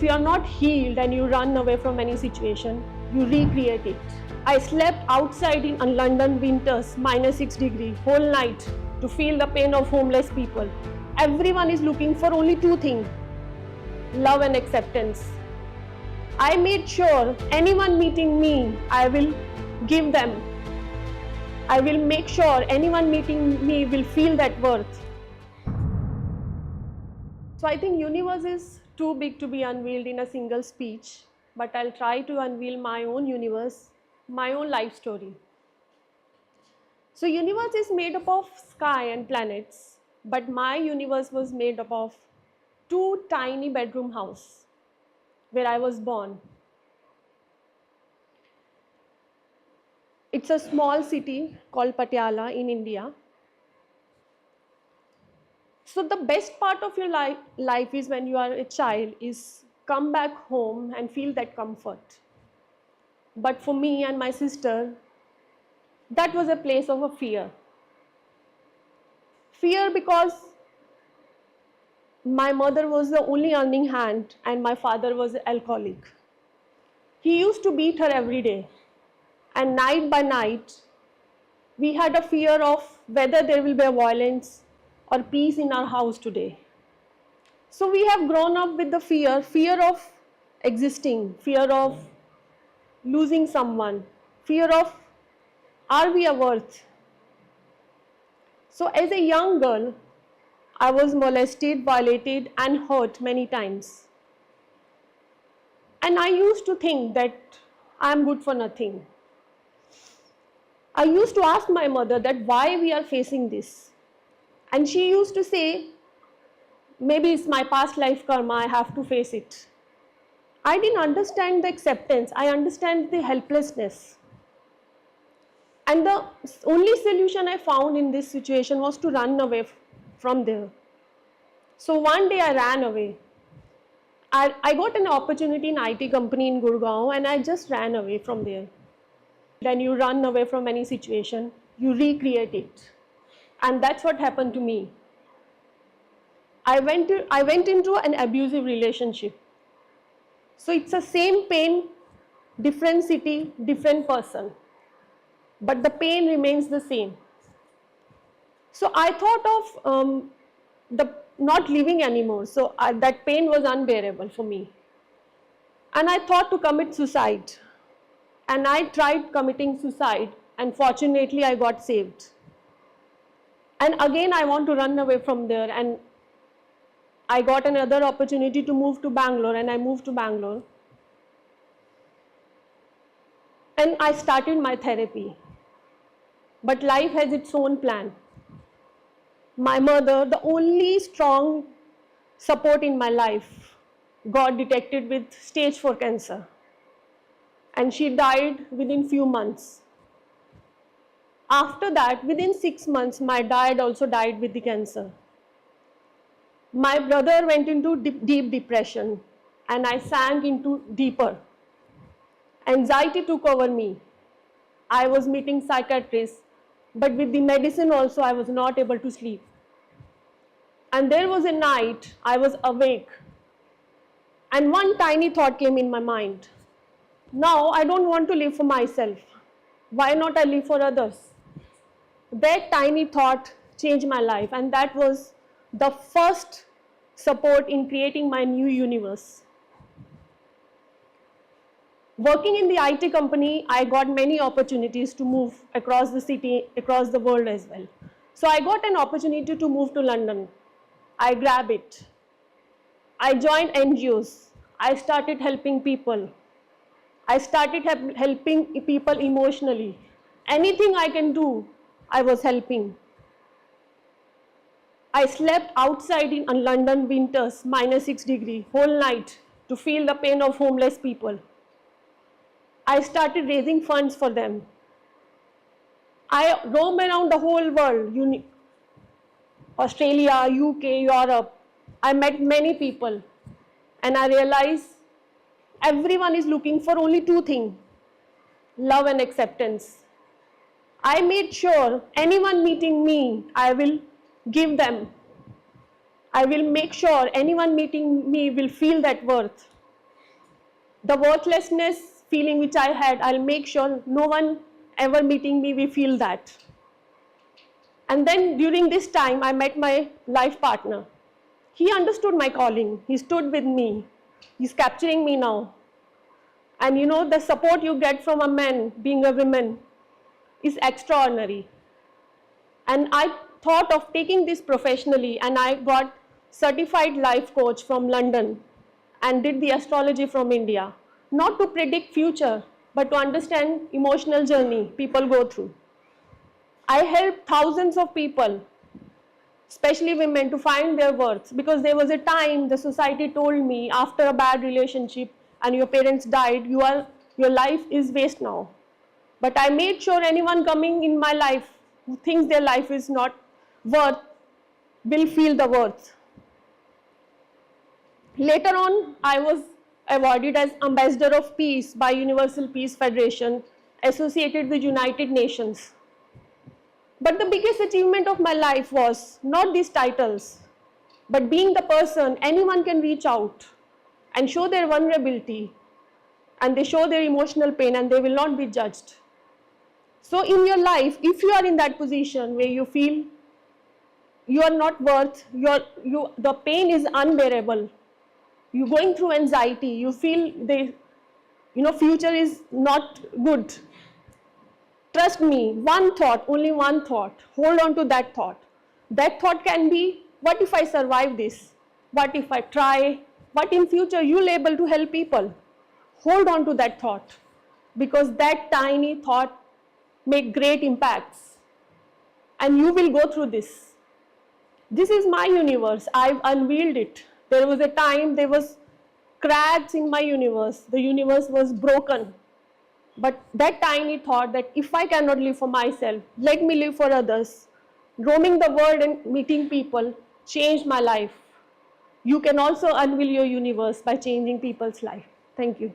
If you are not healed and you run away from any situation, you recreate it. I slept outside in London winters, -6 degrees, whole night to feel the pain of homeless people. Everyone is looking for only two things: love and acceptance. I made sure anyone meeting me, I will give them. I will make sure anyone meeting me will feel that worth. So I think universe is too big to be unveiled in a single speech, but I'll try to unveil my own universe, my own life story. So universe is made up of sky and planets, but my universe was made up of two tiny bedroom house where I was born. It's a small city called Patiala in India. So the best part of your life is when you are a child is come back home and feel that comfort. But for me and my sister, that was a place of a fear. Fear because my mother was the only earning hand and my father was an alcoholic. He used to beat her every day. And night by night, we had a fear of whether there will be a violence or peace in our house today. So we have grown up with the fear of existing, fear of losing someone, fear of are we a worth? So as a young girl, I was molested, violated and hurt many times. And I used to think that I am good for nothing. I used to ask my mother that why we are facing this. And she used to say, maybe it's my past life karma, I have to face it. I didn't understand the acceptance, I understand the helplessness. And the only solution I found in this situation was to run away from there. So one day I ran away. I got an opportunity in IT company in Gurgaon and I just ran away from there. Then you run away from any situation, you recreate it. And that's what happened to me. I went into an abusive relationship. So it's the same pain, different city, different person. But the pain remains the same. So I thought of not living anymore. So that pain was unbearable for me. And I thought to commit suicide. And I tried committing suicide and fortunately I got saved. And again I want to run away from there and I got another opportunity to move to Bangalore and I moved to Bangalore. And I started my therapy. But life has its own plan. My mother, the only strong support in my life, got detected with stage 4 cancer. And she died within few months. After that, within 6 months, my dad also died with the cancer. My brother went into deep depression and I sank into deeper. Anxiety took over me. I was meeting psychiatrists, but with the medicine also I was not able to sleep. And there was a night I was awake and one tiny thought came in my mind. Now I don't want to live for myself. Why not I live for others? That tiny thought changed my life and that was the first support in creating my new universe. Working in the IT company, I got many opportunities to move across the city, across the world as well. So I got an opportunity to move to London. I grabbed it. I joined NGOs. I started helping people. I started helping people emotionally. Anything I can do, I was helping. I slept outside in London winters, -6 degrees, whole night to feel the pain of homeless people. I started raising funds for them. I roam around the whole world, Australia, UK, Europe. I met many people and I realized everyone is looking for only two things: love and acceptance. I made sure anyone meeting me, I will give them. I will make sure anyone meeting me will feel that worth. The worthlessness feeling which I had, I'll make sure no one ever meeting me will feel that. And then during this time, I met my life partner. He understood my calling. He stood with me. He's capturing me now. And you know, the support you get from a man being a woman is extraordinary. And I thought of taking this professionally, and I got certified life coach from London and did the astrology from India. Not to predict future, but to understand emotional journey people go through. I helped thousands of people, especially women, to find their worth, because there was a time the society told me after a bad relationship and your parents died, your life is waste now. But I made sure anyone coming in my life who thinks their life is not worth will feel the worth. Later on, I was awarded as Ambassador of Peace by Universal Peace Federation, associated with United Nations. But the biggest achievement of my life was not these titles, but being the person anyone can reach out and show their vulnerability, and they show their emotional pain, and they will not be judged. So in your life, if you are in that position where you feel you are not worth, the pain is unbearable, you're going through anxiety, you feel future is not good, trust me, one thought, only one thought, hold on to that thought. That thought can be, what if I survive this? What if I try? What in future you'll able to help people? Hold on to that thought, because that tiny thought make great impacts, and you will go through this. This is my universe. I've unveiled it. There was a time there was cracks in my universe. The universe was broken. But that tiny thought that if I cannot live for myself, let me live for others, roaming the world and meeting people, changed my life. You can also unveil your universe by changing people's life. Thank you.